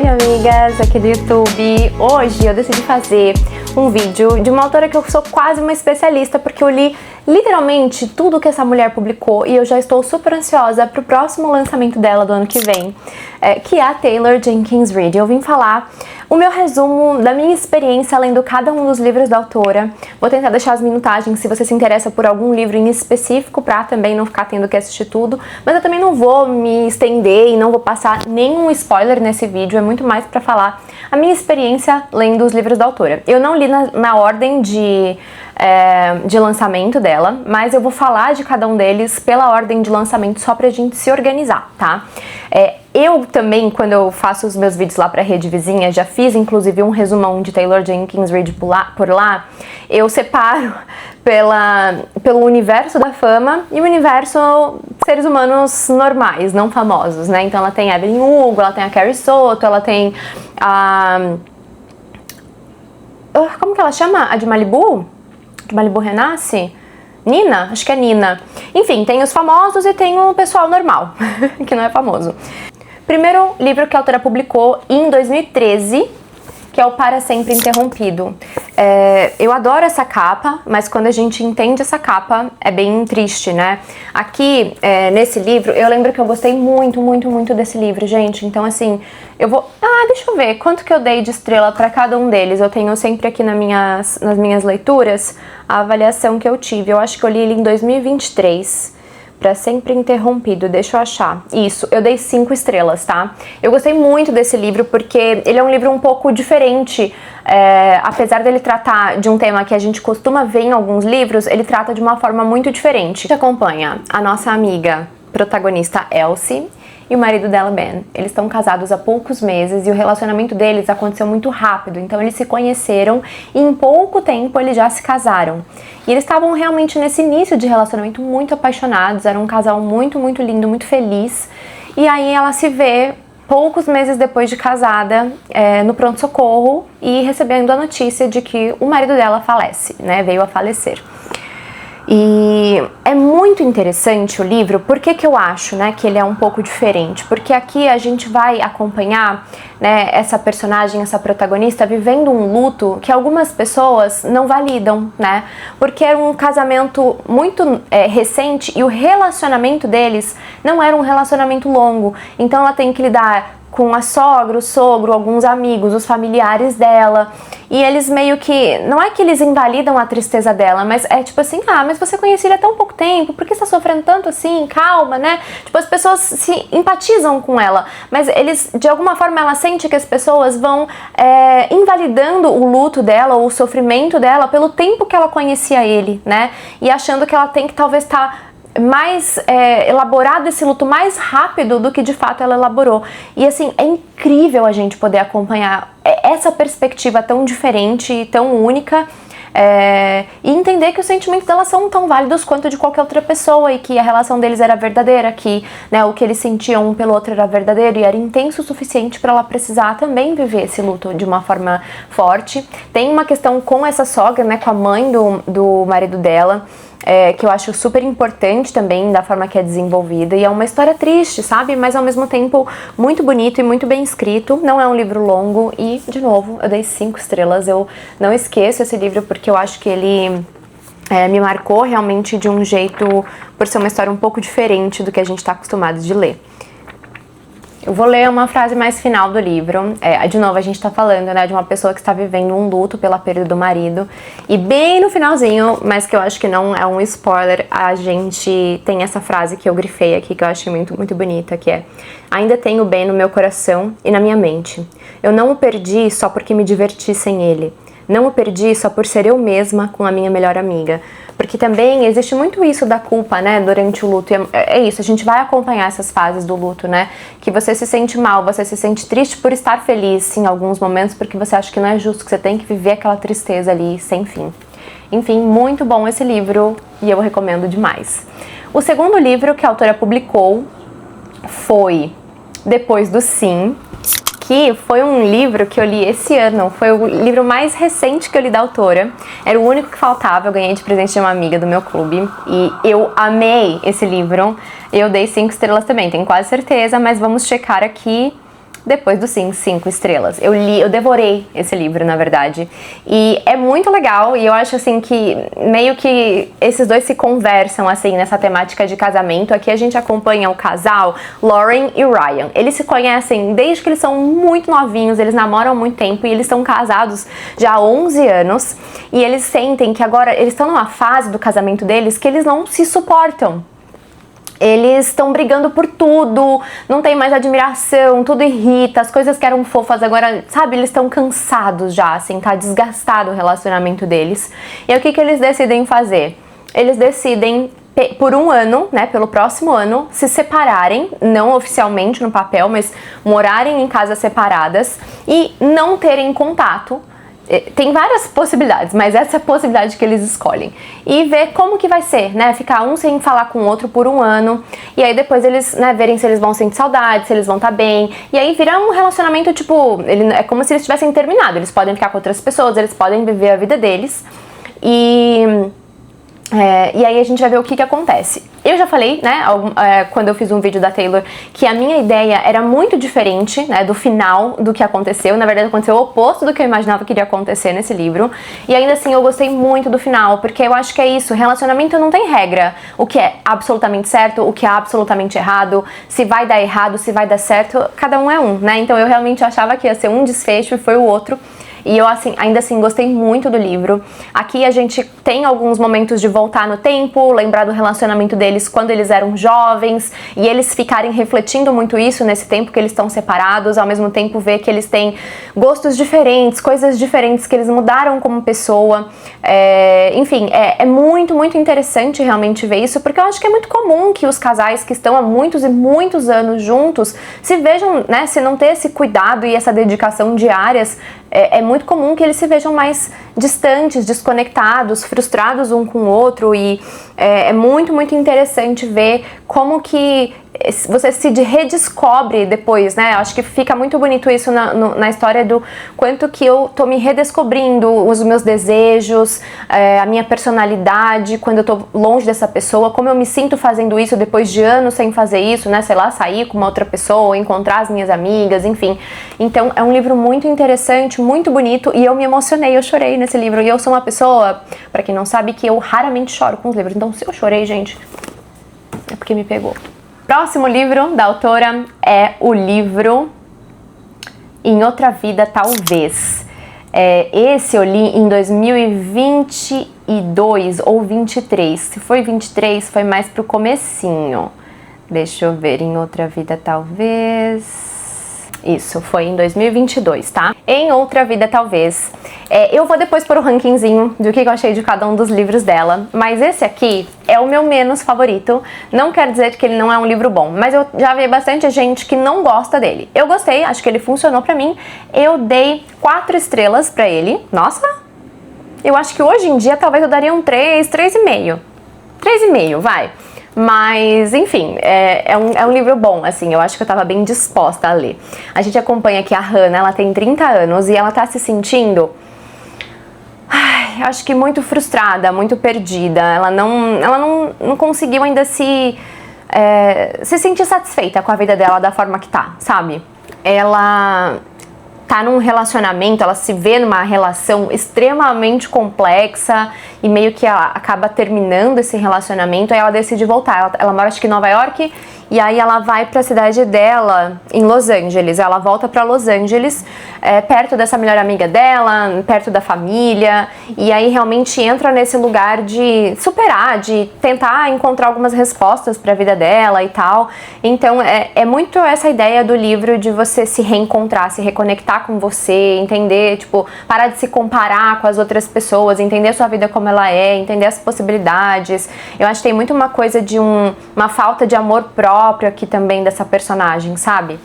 amigas aqui do YouTube. Hoje eu decidi fazer um vídeo de uma autora que eu sou quase uma especialista, porque eu li literalmente tudo que essa mulher publicou e eu já estou super ansiosa pro próximo lançamento dela do ano que vem, que é a Taylor Jenkins Reid. Eu vim falar o meu resumo da minha experiência lendo cada um dos livros da autora. Vou tentar deixar as minutagens se você se interessa por algum livro em específico, pra também não ficar tendo que assistir tudo, mas eu também não vou me estender e não vou passar nenhum spoiler nesse vídeo, é muito mais pra falar a minha experiência lendo os livros da autora. Eu não li na ordem de lançamento dela, mas eu vou falar de cada um deles pela ordem de lançamento só pra gente se organizar, tá? Eu também, quando eu faço os meus vídeos lá pra Rede Vizinha, já fiz inclusive um resumão de Taylor Jenkins Reid por lá, eu separo pelo universo da fama e o universo seres humanos normais, não famosos, né? Então ela tem a Evelyn Hugo, ela tem a Carrie Soto, ela tem a... como que ela chama? A de Malibu? De Malibu Renasce? Nina? Acho que é Nina. Enfim, tem os famosos e tem o pessoal normal, que não é famoso. Primeiro livro que a autora publicou em 2013, que é o Para Sempre Interrompido. Eu adoro essa capa, mas quando a gente entende essa capa, é bem triste, né? Aqui, nesse livro, eu lembro que eu gostei muito, muito, muito desse livro, gente. Então, assim, eu vou... deixa eu ver quanto que eu dei de estrela para cada um deles. Eu tenho sempre aqui nas minhas leituras a avaliação que eu tive. Eu acho que eu li ele em 2023. Para Sempre Interrompido, deixa eu achar. Isso, eu dei 5 estrelas, tá? Eu gostei muito desse livro porque ele é um livro um pouco diferente. Apesar dele tratar de um tema que a gente costuma ver em alguns livros, ele trata de uma forma muito diferente. A gente acompanha a nossa amiga protagonista Elsie e o marido dela, Ben. Eles estão casados há poucos meses e o relacionamento deles aconteceu muito rápido. Então eles se conheceram e em pouco tempo eles já se casaram. E eles estavam realmente nesse início de relacionamento muito apaixonados, era um casal muito, muito lindo, muito feliz. E aí ela se vê poucos meses depois de casada no pronto-socorro e recebendo a notícia de que o marido dela falece, né? Veio a falecer. E é muito interessante o livro. Por que eu acho, né, que ele é um pouco diferente? Porque aqui a gente vai acompanhar, né, essa personagem, essa protagonista vivendo um luto que algumas pessoas não validam, né? Porque era um casamento muito recente e o relacionamento deles não era um relacionamento longo. Então ela tem que lidar com a sogra, o sogro, alguns amigos, os familiares dela. E eles meio que... Não é que eles invalidam a tristeza dela, mas é tipo assim, mas você conhecia ele há tão pouco tempo, por que você tá sofrendo tanto assim? Calma, né? Tipo, as pessoas se empatizam com ela, mas eles, de alguma forma, ela sente que as pessoas vão invalidando o luto dela ou o sofrimento dela pelo tempo que ela conhecia ele, né? E achando que ela tem que talvez estar mais elaborado esse luto mais rápido do que de fato ela elaborou. E assim, é incrível a gente poder acompanhar essa perspectiva tão diferente e tão única, e entender que os sentimentos delas são tão válidos quanto de qualquer outra pessoa e que a relação deles era verdadeira, que, né, o que eles sentiam um pelo outro era verdadeiro e era intenso o suficiente para ela precisar também viver esse luto de uma forma forte. Tem uma questão com essa sogra, né, com a mãe do marido dela, que eu acho super importante também, da forma que é desenvolvida, e é uma história triste, sabe? Mas ao mesmo tempo muito bonito e muito bem escrito. Não é um livro longo e, de novo, eu dei 5 estrelas. Eu não esqueço esse livro porque eu acho que ele me marcou realmente de um jeito, por ser uma história um pouco diferente do que a gente está acostumado de ler. Eu vou ler uma frase mais final do livro. De novo, a gente tá falando, né, de uma pessoa que está vivendo um luto pela perda do marido. E bem no finalzinho, mas que eu acho que não é um spoiler, a gente tem essa frase que eu grifei aqui, que eu achei muito, muito bonita, que é: ainda tenho Ben no meu coração e na minha mente. Eu não o perdi só porque me diverti sem ele. Não o perdi só por ser eu mesma com a minha melhor amiga. Porque também existe muito isso da culpa, né, durante o luto. E é isso, a gente vai acompanhar essas fases do luto, né? Que você se sente mal, você se sente triste por estar feliz em alguns momentos, porque você acha que não é justo, que você tem que viver aquela tristeza ali sem fim. Enfim, muito bom esse livro e eu recomendo demais. O segundo livro que a autora publicou foi Depois do Sim, que foi um livro que eu li esse ano, foi o livro mais recente que eu li da autora, era o único que faltava, eu ganhei de presente de uma amiga do meu clube, e eu amei esse livro, eu dei 5 estrelas também, tenho quase certeza, mas vamos checar aqui depois do Sim 5 estrelas. Eu devorei esse livro, na verdade. E é muito legal, e eu acho assim que meio que esses dois se conversam assim nessa temática de casamento. Aqui a gente acompanha o casal Lauren e Ryan. Eles se conhecem desde que eles são muito novinhos, eles namoram há muito tempo e eles estão casados já há 11 anos. E eles sentem que agora eles estão numa fase do casamento deles que eles não se suportam. Eles estão brigando por tudo, não tem mais admiração, tudo irrita, as coisas que eram fofas agora, sabe, eles estão cansados já, assim, tá desgastado o relacionamento deles. E aí o que eles decidem fazer? Eles decidem, por um ano, né, pelo próximo ano, se separarem, não oficialmente no papel, mas morarem em casas separadas e não terem contato. Tem várias possibilidades, mas essa é a possibilidade que eles escolhem. E ver como que vai ser, né? Ficar um sem falar com o outro por um ano. E aí depois eles, né, verem se eles vão sentir saudade, se eles vão estar bem. E aí vira um relacionamento, tipo, é como se eles tivessem terminado. Eles podem ficar com outras pessoas, eles podem viver a vida deles. E aí a gente vai ver o que acontece. Eu já falei, né, quando eu fiz um vídeo da Taylor, que a minha ideia era muito diferente, né, do final do que aconteceu. Na verdade, aconteceu o oposto do que eu imaginava que iria acontecer nesse livro. E ainda assim, eu gostei muito do final, porque eu acho que é isso. Relacionamento não tem regra. O que é absolutamente certo, o que é absolutamente errado, se vai dar errado, se vai dar certo, cada um é um, né? Então eu realmente achava que ia ser um desfecho e foi o outro. E eu, assim, ainda assim, gostei muito do livro. Aqui a gente tem alguns momentos de voltar no tempo, lembrar do relacionamento deles quando eles eram jovens, e eles ficarem refletindo muito isso nesse tempo que eles estão separados, ao mesmo tempo ver que eles têm gostos diferentes, coisas diferentes, que eles mudaram como pessoa. Enfim, é muito, muito interessante realmente ver isso, porque eu acho que é muito comum que os casais que estão há muitos e muitos anos juntos se vejam, né, se não ter esse cuidado e essa dedicação diárias, é muito comum que eles se vejam mais distantes, desconectados, frustrados um com o outro, e é muito, muito interessante ver como que você se redescobre depois, né? Eu acho que fica muito bonito isso na história do quanto que eu tô me redescobrindo, os meus desejos, a minha personalidade, quando eu tô longe dessa pessoa, como eu me sinto fazendo isso depois de anos sem fazer isso, né? Sei lá, sair com uma outra pessoa, encontrar as minhas amigas, enfim. Então, é um livro muito interessante, muito bonito, e eu me emocionei, eu chorei nesse livro. E eu sou uma pessoa, pra quem não sabe, que eu raramente choro com os livros. Então, se eu chorei, gente, é porque me pegou. Próximo livro da autora é o livro Em Outra Vida Talvez. Esse eu li em 2022 ou 23. Se foi 23, foi mais pro comecinho. Deixa eu ver, Em Outra Vida Talvez... Isso, foi em 2022, tá? Em Outra Vida Talvez. Eu vou depois pôr o rankingzinho do que eu achei de cada um dos livros dela, mas esse aqui é o meu menos favorito. Não quer dizer que ele não é um livro bom, mas eu já vi bastante gente que não gosta dele. Eu gostei, acho que ele funcionou pra mim. Eu dei 4 estrelas pra ele. Nossa! Eu acho que hoje em dia talvez eu daria um 3, 3,5. 3,5, vai. Mas, enfim, é um livro bom, assim, eu acho que eu tava bem disposta a ler. A gente acompanha aqui a Hannah, ela tem 30 anos e ela tá se sentindo, acho que muito frustrada, muito perdida. Ela não conseguiu ainda se sentir satisfeita com a vida dela da forma que tá, sabe? Ela tá num relacionamento, ela se vê numa relação extremamente complexa e meio que ela acaba terminando esse relacionamento, aí ela decide voltar. Ela mora acho que em Nova York, e aí ela vai pra cidade dela, em Los Angeles. Ela volta pra Los Angeles, perto dessa melhor amiga dela, perto da família, e aí realmente entra nesse lugar de superar, de tentar encontrar algumas respostas pra vida dela e tal. Então é muito essa ideia do livro de você se reencontrar, se reconectar com você, entender, tipo, parar de se comparar com as outras pessoas, entender a sua vida como ela é, entender as possibilidades. Eu acho que tem muito uma coisa de uma falta de amor próprio aqui também dessa personagem, sabe?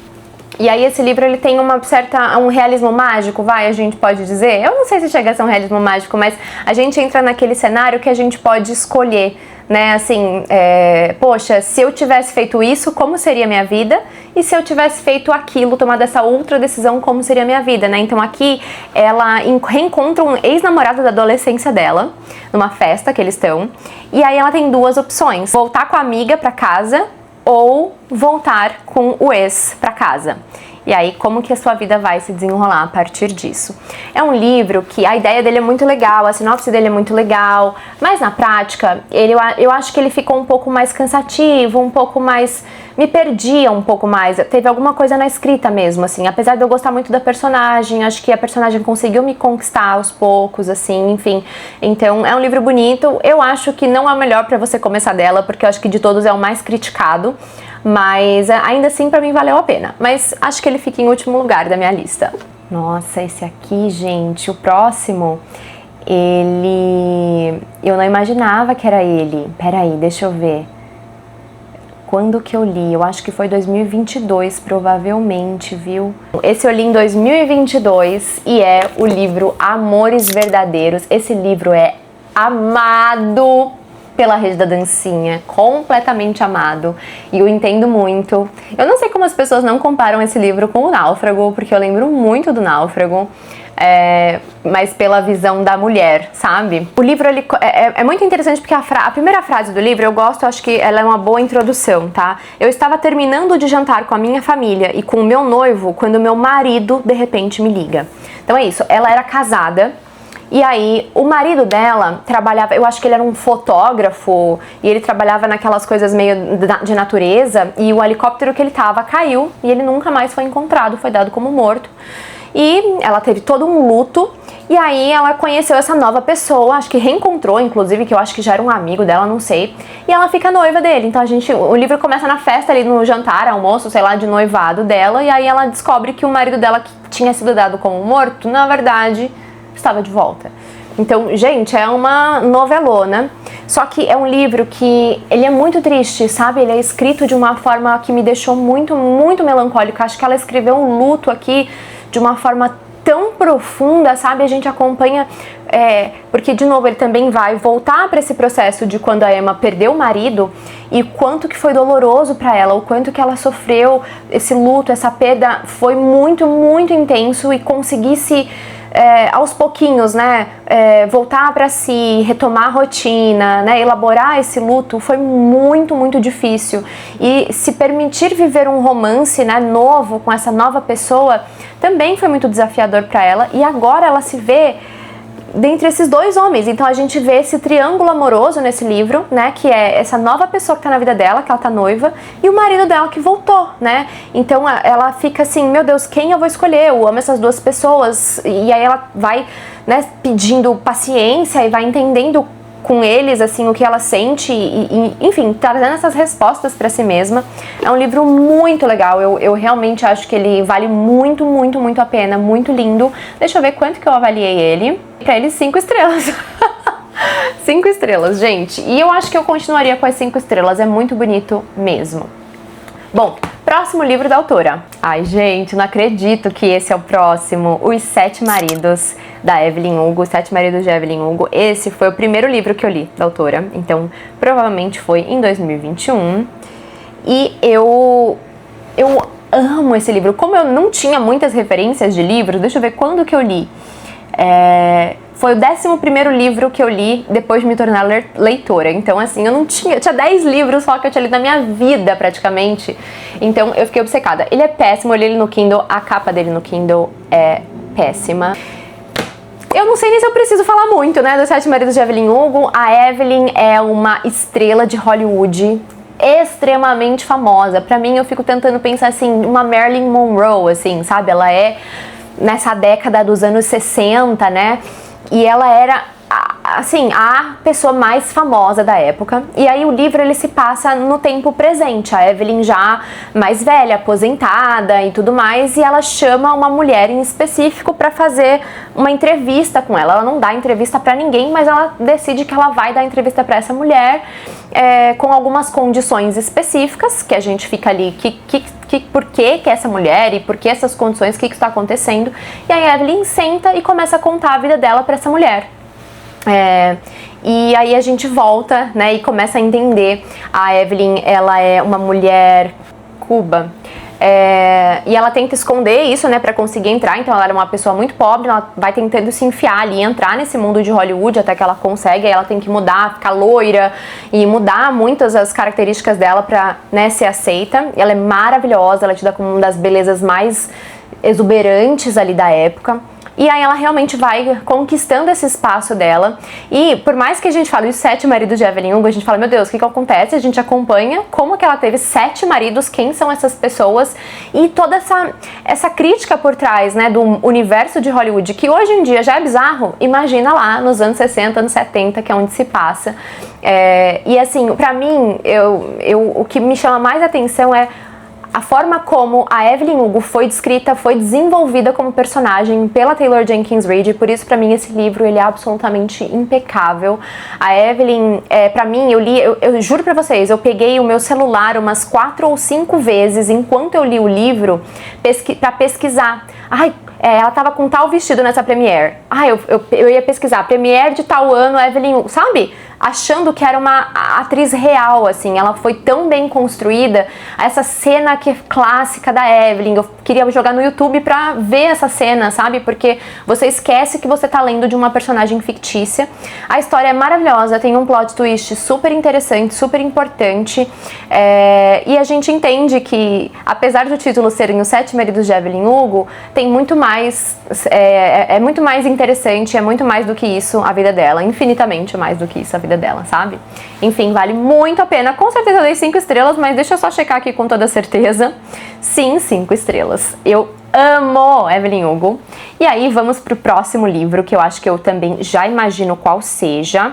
E aí esse livro ele tem um realismo mágico, a gente pode dizer. Eu não sei se chega a ser um realismo mágico, mas a gente entra naquele cenário que a gente pode escolher, né, assim, poxa, se eu tivesse feito isso, como seria a minha vida? E se eu tivesse feito aquilo, tomado essa outra decisão, como seria a minha vida, né? Então aqui ela reencontra um ex-namorado da adolescência dela, numa festa que eles estão, e aí ela tem 2 opções: voltar com a amiga pra casa ou voltar com o ex pra casa. E aí, como que a sua vida vai se desenrolar a partir disso. É um livro que a ideia dele é muito legal, a sinopse dele é muito legal, mas na prática, eu acho que ele ficou um pouco mais cansativo, um pouco mais... me perdia um pouco mais, teve alguma coisa na escrita mesmo, assim, apesar de eu gostar muito da personagem, acho que a personagem conseguiu me conquistar aos poucos, assim, enfim. Então, é um livro bonito, eu acho que não é o melhor pra você começar dela, porque eu acho que de todos é o mais criticado, mas ainda assim pra mim valeu a pena. Mas acho que ele fica em último lugar da minha lista. Nossa, esse aqui, gente, o próximo, eu não imaginava que era ele. Peraí, deixa eu ver. Quando que eu li? Eu acho que foi 2022, provavelmente, viu? Esse eu li em 2022 e é o livro Amores Verdadeiros. Esse livro é amado pela Rede da Dancinha, completamente amado, e eu entendo muito. Eu não sei como as pessoas não comparam esse livro com o Náufrago, porque eu lembro muito do Náufrago, mas pela visão da mulher, sabe? O livro ele, é muito interessante porque a primeira frase do livro eu gosto, eu acho que ela é uma boa introdução, tá? Eu estava terminando de jantar com a minha família e com o meu noivo quando meu marido de repente me liga. Então é isso, ela era casada. E aí, o marido dela trabalhava, eu acho que ele era um fotógrafo, e ele trabalhava naquelas coisas meio de natureza, e o helicóptero que ele tava caiu, e ele nunca mais foi encontrado, foi dado como morto. E ela teve todo um luto, e aí ela conheceu essa nova pessoa, acho que reencontrou, inclusive, que eu acho que já era um amigo dela, não sei, e ela fica noiva dele. Então o livro começa na festa ali, no jantar, almoço, sei lá, de noivado dela, e aí ela descobre que o marido dela, que tinha sido dado como morto, na verdade... estava de volta. Então, gente, é uma novelona, só que é um livro que ele é muito triste, sabe? Ele é escrito de uma forma que me deixou muito, muito melancólica. Acho que ela escreveu um luto aqui de uma forma tão profunda, sabe? A gente acompanha, porque de novo ele também vai voltar para esse processo de quando a Emma perdeu o marido e quanto que foi doloroso para ela, o quanto que ela sofreu esse luto, essa perda foi muito, muito intenso, e conseguir se aos pouquinhos, né, voltar para si, retomar a rotina, né, elaborar esse luto foi muito, muito difícil. E se permitir viver um romance, né, novo com essa nova pessoa também foi muito desafiador para ela. E agora ela se vê dentre esses dois homens, então a gente vê esse triângulo amoroso nesse livro, né, que é essa nova pessoa que tá na vida dela, que ela tá noiva, e o marido dela que voltou, né, então ela fica assim, meu Deus, quem eu vou escolher? Eu amo essas duas pessoas, e aí ela vai, né, pedindo paciência e vai entendendo com eles, assim, o que ela sente e enfim, trazendo essas respostas para si mesma. É um livro muito legal, eu realmente acho que ele vale muito, muito, muito a pena, muito lindo. Deixa eu ver quanto que eu avaliei ele. Pra ele, 5 estrelas. 5 estrelas, gente. E eu acho que eu continuaria com as 5 estrelas, é muito bonito mesmo. Bom, próximo livro da autora. Ai, gente, não acredito que esse é o próximo. Os Sete Maridos, da Evelyn Hugo. Os Sete Maridos de Evelyn Hugo. Esse foi o primeiro livro que eu li da autora. Então, provavelmente foi em 2021. E eu amo esse livro. Como eu não tinha muitas referências de livros, deixa eu ver quando que eu li. Foi o 11º livro que eu li depois de me tornar leitora. Então, assim, eu tinha 10 livros só que eu tinha lido na minha vida, praticamente. Então, eu fiquei obcecada. Ele é péssimo, eu li ele no Kindle, a capa dele no Kindle é péssima. Eu não sei nem se eu preciso falar muito, né, dos Sete Maridos de Evelyn Hugo. A Evelyn é uma estrela de Hollywood extremamente famosa. Pra mim, eu fico tentando pensar, assim, uma Marilyn Monroe, assim, sabe? Ela é nessa década dos anos 60, né? E ela era, assim, a pessoa mais famosa da época. E aí o livro, ele se passa no tempo presente. A Evelyn já mais velha, aposentada e tudo mais. E ela chama uma mulher em específico para fazer uma entrevista com ela. Ela não dá entrevista para ninguém, mas ela decide que ela vai dar entrevista para essa mulher com algumas condições específicas, que a gente fica ali, por que essa mulher e por que essas condições, o que está acontecendo. E aí a Evelyn senta e começa a contar a vida dela para essa mulher. E aí a gente volta, né, e começa a entender. A Evelyn, ela é uma mulher cuba, E ela tenta esconder isso, né, pra conseguir entrar. Então ela era uma pessoa muito pobre, ela vai tentando se enfiar ali, entrar nesse mundo de Hollywood até que ela consegue. Aí ela tem que mudar, ficar loira e mudar muitas das características dela pra, né, ser aceita. Ela é maravilhosa, ela é tida como uma das belezas mais exuberantes ali da época. E aí ela realmente vai conquistando esse espaço dela. E por mais que a gente fale os 7 maridos de Evelyn Hugo, a gente fala, meu Deus, o que acontece? A gente acompanha como que ela teve 7 maridos, quem são essas pessoas, e toda essa crítica por trás, né, do universo de Hollywood, que hoje em dia já é bizarro. Imagina lá nos anos 60, anos 70, que é onde se passa. E assim, pra mim, o que me chama mais atenção é a forma como a Evelyn Hugo foi descrita, foi desenvolvida como personagem pela Taylor Jenkins Reid. Por isso, pra mim, esse livro ele é absolutamente impecável. A Evelyn, pra mim, eu juro pra vocês, eu peguei o meu celular umas 4 ou 5 vezes enquanto eu li o livro pra pesquisar. Ela tava com tal vestido nessa premiere. Eu ia pesquisar, premiere de tal ano, Evelyn Hugo, sabe? Achando que era uma atriz real, assim. Ela foi tão bem construída. Essa cena que é clássica da Evelyn, eu queria jogar no YouTube pra ver essa cena, sabe? Porque você esquece que você tá lendo de uma personagem fictícia. A história é maravilhosa, tem um plot twist super interessante, super importante. E a gente entende que, apesar do título serem Os 7 Maridos de Evelyn Hugo, tem muito mais, é muito mais interessante, é muito mais do que isso a vida dela, infinitamente mais do que isso a vida dela, sabe? Enfim, vale muito a pena. Com certeza eu dei 5 estrelas, mas deixa eu só checar aqui com toda certeza. Sim, 5 estrelas. Eu amo Evelyn Hugo. E aí vamos pro próximo livro, que eu acho que eu também já imagino qual seja.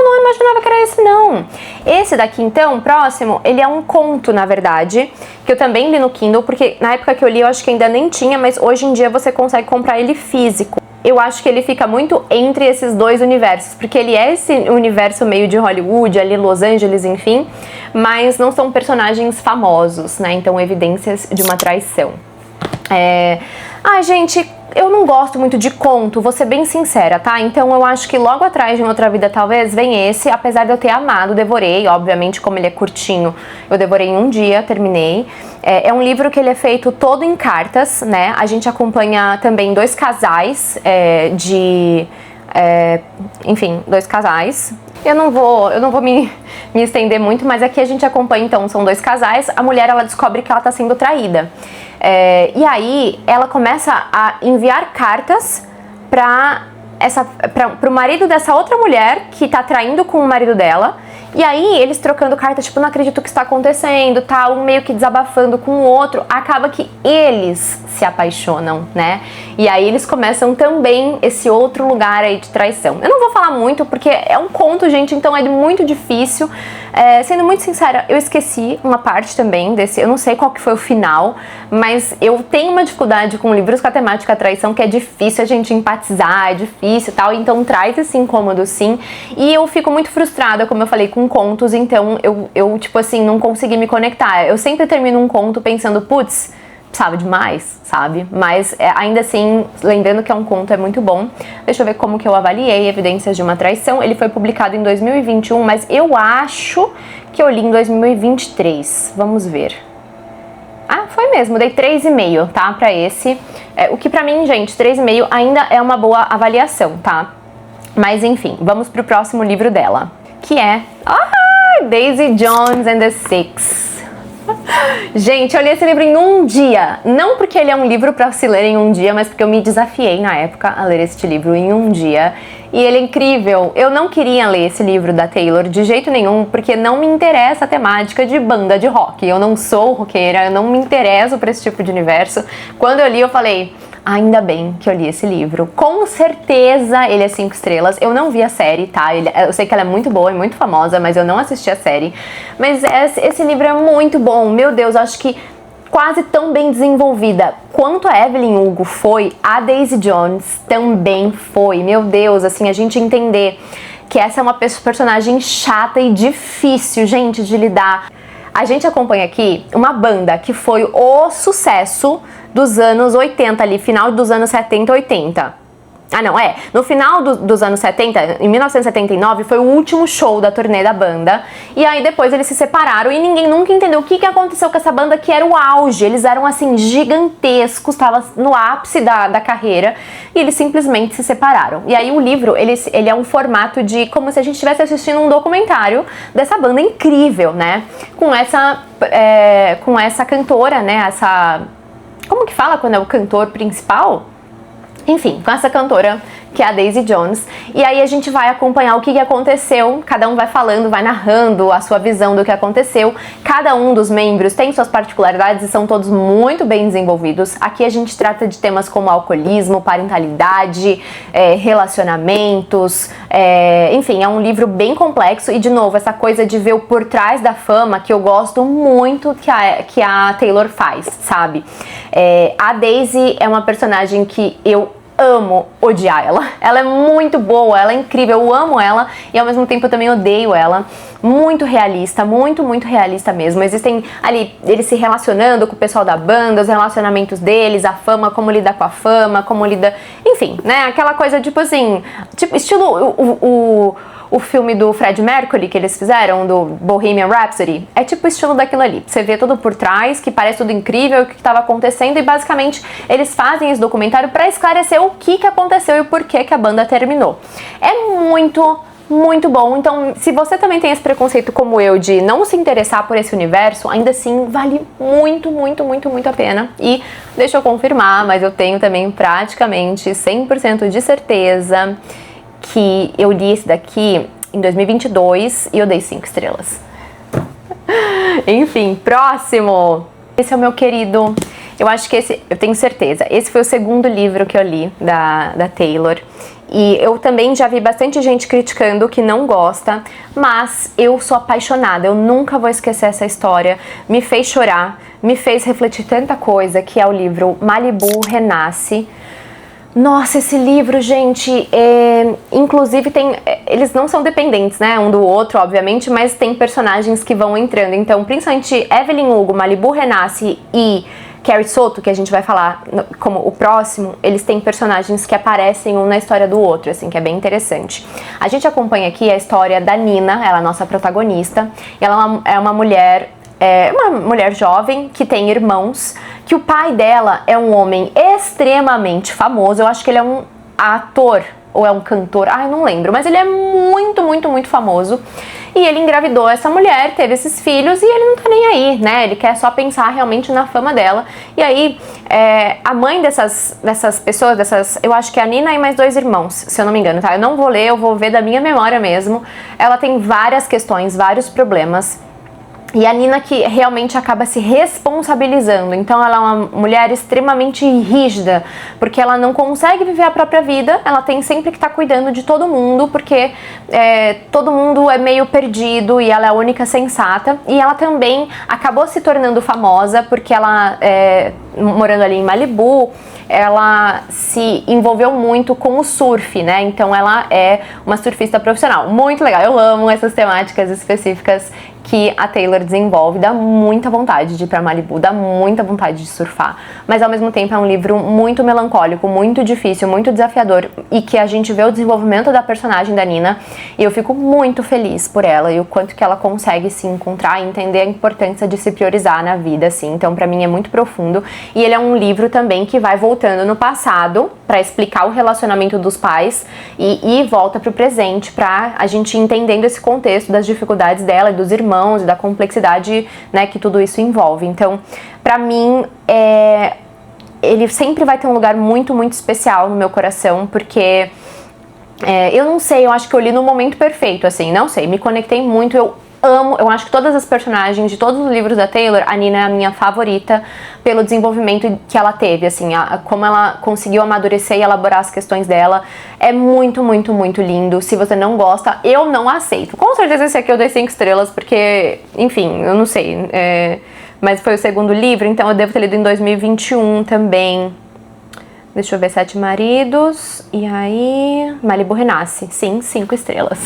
Não imaginava que era esse não. Esse daqui então, próximo, ele é um conto, na verdade, que eu também li no Kindle, porque na época que eu li eu acho que ainda nem tinha, mas hoje em dia você consegue comprar ele físico. Eu acho que ele fica muito entre esses dois universos, porque ele é esse universo meio de Hollywood, ali Los Angeles, enfim, mas não são personagens famosos, né? Então, evidências de uma traição. Gente, eu não gosto muito de conto, vou ser bem sincera, tá? Então eu acho que logo atrás de Uma Outra Vida talvez vem esse, apesar de eu ter amado, devorei, obviamente como ele é curtinho, eu devorei em um dia, terminei. É um livro que ele é feito todo em cartas, né? A gente acompanha também 2 casais enfim, 2 casais. Eu não vou me estender muito, mas aqui a gente acompanha, então, são 2 casais. A mulher, ela descobre que ela tá sendo traída. E aí, ela começa a enviar cartas pro marido dessa outra mulher que tá traindo com o marido dela. E aí, eles trocando cartas, tipo, não acredito que está acontecendo, tá? Um meio que desabafando com o outro. Acaba que eles se apaixonam, né? E aí, eles começam também esse outro lugar aí de traição. Eu não vou falar muito, porque é um conto, gente, então é muito difícil. Sendo muito sincera, eu esqueci uma parte também desse... Eu não sei qual que foi o final, mas eu tenho uma dificuldade com livros com a temática traição, que é difícil a gente empatizar, é difícil e tal. Então, traz esse incômodo, sim. E eu fico muito frustrada, como eu falei, com contos, então eu tipo assim, não consegui me conectar. Eu sempre termino um conto pensando, putz, precisava de mais, sabe? Mas ainda assim, lembrando que é um conto, é muito bom. Deixa eu ver como que eu avaliei Evidências de uma Traição. Ele foi publicado em 2021, mas eu acho que eu li em 2023. Vamos ver. Foi mesmo, dei 3,5, tá? Pra esse. O que pra mim, gente, 3,5 ainda é uma boa avaliação, tá? Mas enfim, vamos pro próximo livro dela, que é Daisy Jones and the Six. Gente, eu li esse livro em um dia. Não porque ele é um livro para se ler em um dia, mas porque eu me desafiei na época a ler este livro em um dia. E ele é incrível. Eu não queria ler esse livro da Taylor de jeito nenhum, porque não me interessa a temática de banda de rock. Eu não sou roqueira, eu não me interesso por esse tipo de universo. Quando eu li, eu falei... Ainda bem que eu li esse livro. Com certeza ele é 5 estrelas. Eu não vi a série, tá? Eu sei que ela é muito boa e muito famosa, mas eu não assisti a série. Mas esse livro é muito bom. Meu Deus, acho que quase tão bem desenvolvida quanto a Evelyn Hugo foi, a Daisy Jones também foi. Meu Deus, assim, a gente entender que essa é uma personagem chata e difícil, gente, de lidar. A gente acompanha aqui uma banda que foi o sucesso dos anos 80 ali, final dos anos 70, 80. No final dos anos 70, em 1979, foi o último show da turnê da banda. E aí depois eles se separaram e ninguém nunca entendeu o que aconteceu com essa banda, que era o auge. Eles eram assim gigantescos, estava no ápice da carreira, e eles simplesmente se separaram. E aí o livro, ele é um formato de como se a gente estivesse assistindo um documentário dessa banda incrível, né? Com essa cantora, né? Como que fala quando é o cantor principal? Enfim, com essa cantora, que é a Daisy Jones. E aí a gente vai acompanhar o que aconteceu, cada um vai falando, vai narrando a sua visão do que aconteceu. Cada um dos membros tem suas particularidades e são todos muito bem desenvolvidos. Aqui a gente trata de temas como alcoolismo, parentalidade, relacionamentos, enfim, é um livro bem complexo. E de novo, essa coisa de ver o por trás da fama, que eu gosto muito que a Taylor faz, sabe? A Daisy é uma personagem que eu amo odiar ela. Ela é muito boa, ela é incrível, eu amo ela e ao mesmo tempo eu também odeio ela. Muito realista, muito realista mesmo. Existem ali eles se relacionando com o pessoal da banda, os relacionamentos deles, a fama, como lidar com a fama, como lidar... Enfim, né? Aquela coisa tipo assim, estilo o filme do Freddie Mercury que eles fizeram, do Bohemian Rhapsody, é tipo o estilo daquilo ali. Você vê tudo por trás, que parece tudo incrível, o que estava acontecendo, e basicamente eles fazem esse documentário para esclarecer o que aconteceu e o porquê que a banda terminou. É muito bom. Então, se você também tem esse preconceito como eu de não se interessar por esse universo, ainda assim vale muito a pena. E deixa eu confirmar, mas eu tenho também praticamente 100% de certeza que eu li esse daqui em 2022 e eu dei 5 estrelas. Enfim, próximo! Esse é o meu querido... Eu acho que esse... Eu tenho certeza. Esse foi o segundo livro que eu li da Taylor. E eu também já vi bastante gente criticando que não gosta, mas eu sou apaixonada. Eu nunca vou esquecer essa história. Me fez chorar, me fez refletir tanta coisa, que é o livro Malibu Renasce. Nossa, esse livro, gente, inclusive eles não são dependentes, né, um do outro, obviamente, mas tem personagens que vão entrando. Então, principalmente Evelyn Hugo, Malibu Renasce e Carrie Soto, que a gente vai falar como o próximo, eles têm personagens que aparecem um na história do outro, assim, que é bem interessante. A gente acompanha aqui a história da Nina, ela é a nossa protagonista, e ela é uma mulher jovem que tem irmãos, que o pai dela é um homem extremamente famoso. Eu acho que ele é um ator ou é um cantor, eu não lembro, mas ele é muito famoso. E ele engravidou essa mulher, teve esses filhos e ele não tá nem aí, né? Ele quer só pensar realmente na fama dela. E aí, a mãe dessas pessoas, eu acho que é a Nina e mais 2 irmãos, se eu não me engano, tá? Eu não vou ler, eu vou ver da minha memória mesmo. Ela tem várias questões, vários problemas. E a Nina que realmente acaba se responsabilizando. Então ela é uma mulher extremamente rígida, porque ela não consegue viver a própria vida, ela tem sempre que estar cuidando de todo mundo, porque todo mundo é meio perdido e ela é a única sensata. E ela também acabou se tornando famosa, porque ela, morando ali em Malibu, ela se envolveu muito com o surf, né? Então ela é uma surfista profissional. Muito legal, eu amo essas temáticas específicas que a Taylor desenvolve. Dá muita vontade de ir pra Malibu, dá muita vontade de surfar, mas ao mesmo tempo é um livro muito melancólico, muito difícil, muito desafiador, e que a gente vê o desenvolvimento da personagem da Nina, e eu fico muito feliz por ela e o quanto que ela consegue se encontrar e entender a importância de se priorizar na vida, assim. Então pra mim é muito profundo, e ele é um livro também que vai voltando no passado pra explicar o relacionamento dos pais e volta pro presente pra a gente ir entendendo esse contexto das dificuldades dela e dos irmãos e da complexidade, né, que tudo isso envolve. Então, pra mim, ele sempre vai ter um lugar muito especial no meu coração, porque eu não sei, eu acho que eu li no momento perfeito, assim, não sei, me conectei muito, eu acho que todas as personagens de todos os livros da Taylor, a Nina é a minha favorita pelo desenvolvimento que ela teve, assim, como ela conseguiu amadurecer e elaborar as questões dela. É muito lindo. Se você não gosta, eu não aceito. Com certeza esse aqui eu dei 5 estrelas, porque, enfim, eu não sei, mas foi o segundo livro, então eu devo ter lido em 2021 também. Deixa eu ver, 7 Maridos, e aí... Malibu Renasce, sim, 5 estrelas.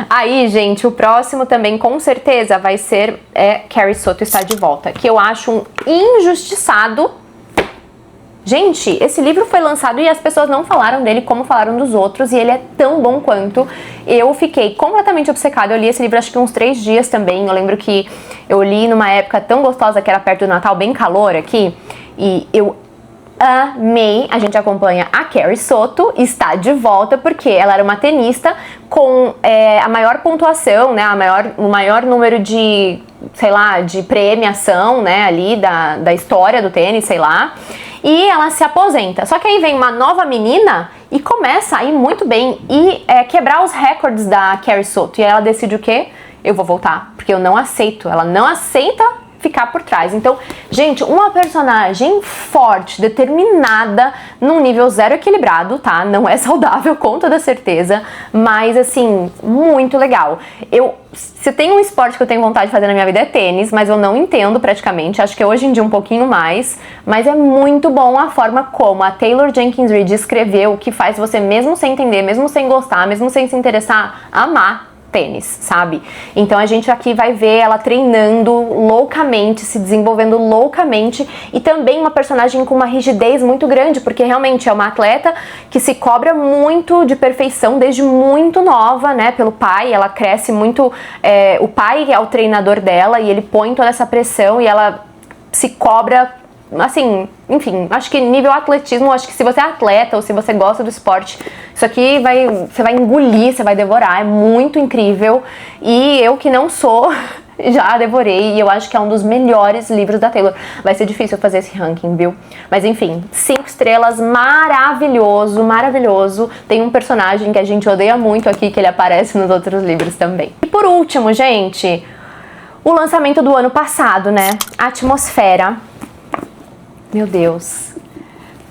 Aí, gente, o próximo também, com certeza, vai ser Carrie Soto Está de Volta, que eu acho um injustiçado Gente, esse livro foi lançado e as pessoas não falaram dele como falaram dos outros, e ele é tão bom quanto. Eu fiquei completamente obcecada. Eu li esse livro acho que uns 3 dias também. Eu lembro que eu li numa época tão gostosa que era perto do Natal, bem calor aqui, e eu amei. A gente acompanha a Carrie Soto, está de volta porque ela era uma tenista com a maior pontuação, né, o maior número de, sei lá, de premiação, né, ali da história do tênis, sei lá. E ela se aposenta. Só que aí vem uma nova menina e começa a ir muito bem e quebrar os recordes da Carrie Soto. E aí ela decide o quê? Eu vou voltar, porque eu não aceito. Ela não aceita ficar por trás. Então, gente, uma personagem forte, determinada, num nível zero equilibrado, tá? Não é saudável, com toda certeza, mas, assim, muito legal. Se tem um esporte que eu tenho vontade de fazer na minha vida é tênis, mas eu não entendo praticamente, acho que hoje em dia um pouquinho mais, mas é muito bom a forma como a Taylor Jenkins Reid escreveu, que faz você, mesmo sem entender, mesmo sem gostar, mesmo sem se interessar, amar tênis, sabe? Então a gente aqui vai ver ela treinando loucamente, se desenvolvendo loucamente, e também uma personagem com uma rigidez muito grande, porque realmente é uma atleta que se cobra muito de perfeição desde muito nova, né, pelo pai. Ela cresce muito, o pai é o treinador dela e ele põe toda essa pressão e ela se cobra, assim, enfim, acho que nível atletismo, acho que se você é atleta ou se você gosta do esporte, isso aqui você vai engolir, você vai devorar, é muito incrível. E eu que não sou, já devorei, e eu acho que é um dos melhores livros da Taylor. Vai ser difícil fazer esse ranking, viu? Mas enfim, 5 estrelas, maravilhoso, maravilhoso. Tem um personagem que a gente odeia muito aqui, que ele aparece nos outros livros também. E por último, gente, o lançamento do ano passado, né? Atmosfera. Meu Deus.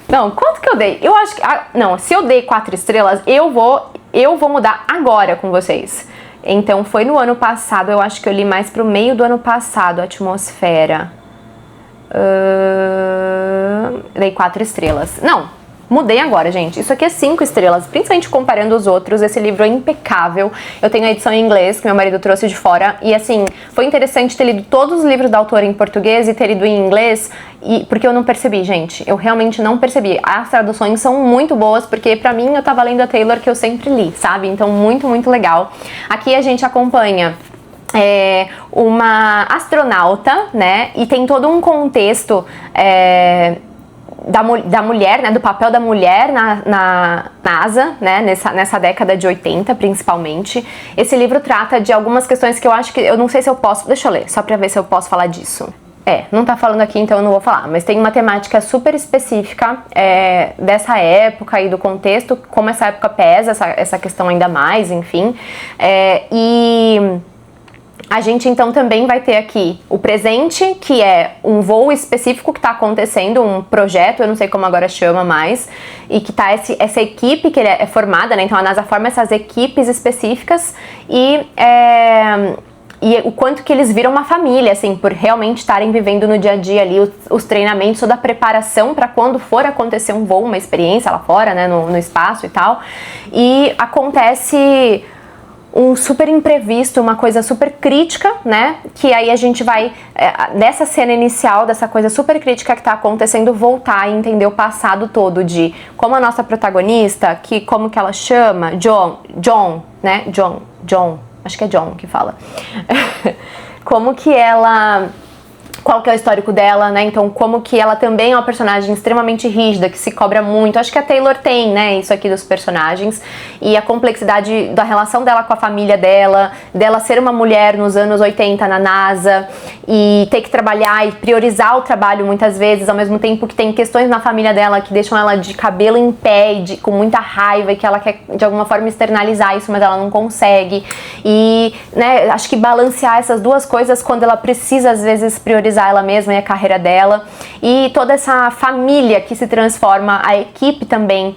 Não, quanto que eu dei? Eu acho que... não, se eu dei 4 estrelas, eu vou mudar agora com vocês. Então, foi no ano passado, eu acho que eu li mais pro meio do ano passado, Atmosfera. Dei 4 estrelas. Não, mudei agora, gente. Isso aqui é 5 estrelas, principalmente comparando os outros. Esse livro é impecável. Eu tenho a edição em inglês, que meu marido trouxe de fora. E assim, foi interessante ter lido todos os livros da autora em português e ter lido em inglês, porque eu não percebi, gente. Eu realmente não percebi. As traduções são muito boas, porque pra mim eu tava lendo a Taylor que eu sempre li, sabe? Então, muito, muito legal. Aqui a gente acompanha uma astronauta, né? E tem todo um contexto da mulher, né, do papel da mulher na NASA, né, nessa década de 80, principalmente. Esse livro trata de algumas questões que eu acho que... eu não sei se eu posso... deixa eu ler, só pra ver se eu posso falar disso. Não tá falando aqui, então eu não vou falar, mas tem uma temática super específica dessa época e do contexto, como essa época pesa essa questão ainda mais, enfim. E... a gente então também vai ter aqui o presente, que é um voo específico que está acontecendo, um projeto, eu não sei como agora chama mais, e que tá essa equipe que é formada, né? Então a NASA forma essas equipes específicas e o quanto que eles viram uma família, assim, por realmente estarem vivendo no dia a dia ali os treinamentos, toda a preparação para quando for acontecer um voo, uma experiência lá fora, né, no espaço e tal. E acontece um super imprevisto, uma coisa super crítica, né, que aí a gente vai, nessa cena inicial, dessa coisa super crítica que tá acontecendo, voltar e entender o passado todo de como a nossa protagonista, como que ela chama, John, né, John, acho que é John que fala, como que ela... qual que é o histórico dela, né? Então, como que ela também é uma personagem extremamente rígida, que se cobra muito. Acho que a Taylor tem, né, isso aqui dos personagens. E a complexidade da relação dela com a família dela ser uma mulher nos anos 80 na NASA, e ter que trabalhar e priorizar o trabalho muitas vezes, ao mesmo tempo que tem questões na família dela que deixam ela de cabelo em pé e com muita raiva, e que ela quer, de alguma forma, externalizar isso, mas ela não consegue. E, né, acho que balancear essas duas coisas quando ela precisa, às vezes, priorizar ela mesma e a carreira dela, e toda essa família que se transforma, a equipe também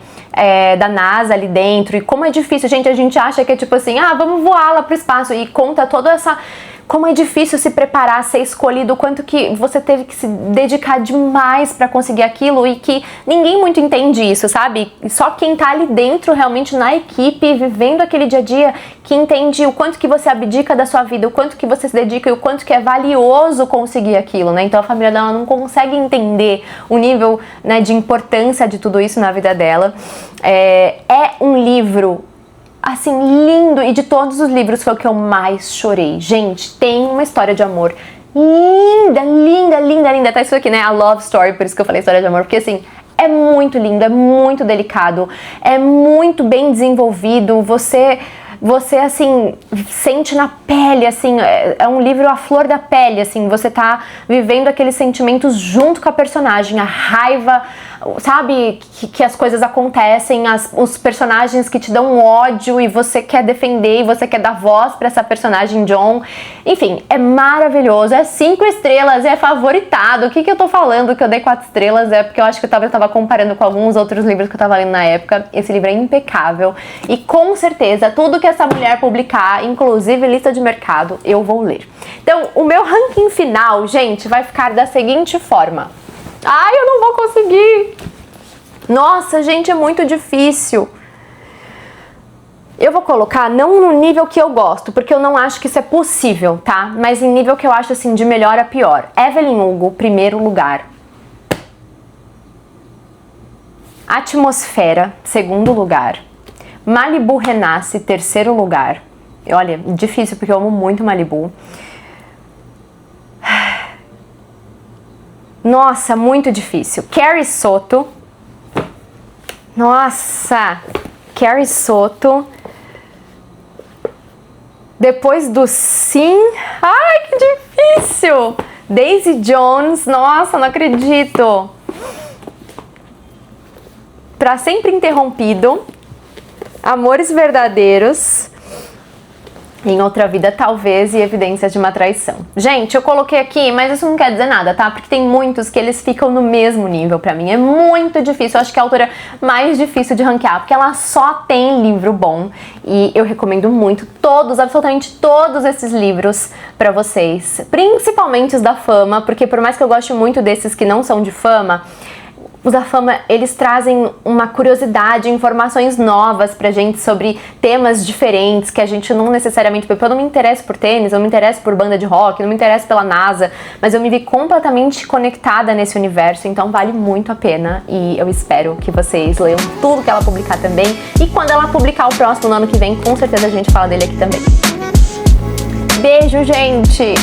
da NASA ali dentro, e como é difícil, gente, a gente acha que é tipo assim, vamos voar lá pro espaço, e conta toda essa como é difícil se preparar, ser escolhido, o quanto que você teve que se dedicar demais pra conseguir aquilo e que ninguém muito entende isso, sabe? Só quem tá ali dentro, realmente na equipe, vivendo aquele dia a dia, que entende o quanto que você abdica da sua vida, o quanto que você se dedica e o quanto que é valioso conseguir aquilo, né? Então a família dela não consegue entender o nível, né, de importância de tudo isso na vida dela. É um livro assim, lindo, e de todos os livros foi o que eu mais chorei. Gente, tem uma história de amor linda, linda, linda, linda. Tá isso aqui, né? A love story, por isso que eu falei história de amor, porque assim, é muito lindo, é muito delicado, é muito bem desenvolvido, você assim, sente na pele, assim, é um livro à flor da pele, assim, você tá vivendo aqueles sentimentos junto com a personagem, a raiva, sabe, que as coisas acontecem, os personagens que te dão ódio e você quer defender e você quer dar voz pra essa personagem John. Enfim, é maravilhoso, é 5 estrelas, é favoritado. O que eu tô falando que eu dei 4 estrelas? É porque eu acho que eu tava comparando com alguns outros livros que eu tava lendo na época. Esse livro é impecável e com certeza tudo que essa mulher publicar, inclusive lista de mercado, eu vou ler. Então, o meu ranking final, gente, vai ficar da seguinte forma. Ai, eu não vou conseguir! Nossa, gente, é muito difícil. Eu vou colocar não no nível que eu gosto, porque eu não acho que isso é possível, tá? Mas em nível que eu acho, assim, de melhor a pior. Evelyn Hugo, primeiro lugar. Atmosfera, segundo lugar. Malibu Renasce, terceiro lugar. Olha, difícil, porque eu amo muito Malibu. Nossa, muito difícil. Carrie Soto. Nossa, Carrie Soto. Depois do Sim. Ai, que difícil. Daisy Jones. Nossa, não acredito. Pra Sempre Interrompido. Amores Verdadeiros. Em Outra Vida, Talvez, e Evidências de uma Traição. Gente, eu coloquei aqui, mas isso não quer dizer nada, tá? Porque tem muitos que eles ficam no mesmo nível pra mim. É muito difícil, eu acho que é a autora mais difícil de ranquear, porque ela só tem livro bom. E eu recomendo muito todos, absolutamente todos esses livros pra vocês. Principalmente os da Fama, porque por mais que eu goste muito desses que não são de fama, os da Fama, eles trazem uma curiosidade, informações novas pra gente sobre temas diferentes que a gente não necessariamente... Eu não me interesso por tênis, eu me interesso por banda de rock, não me interesso pela NASA, mas eu me vi completamente conectada nesse universo, então vale muito a pena e eu espero que vocês leiam tudo que ela publicar também. E quando ela publicar o próximo, no ano que vem, com certeza a gente fala dele aqui também. Beijo, gente!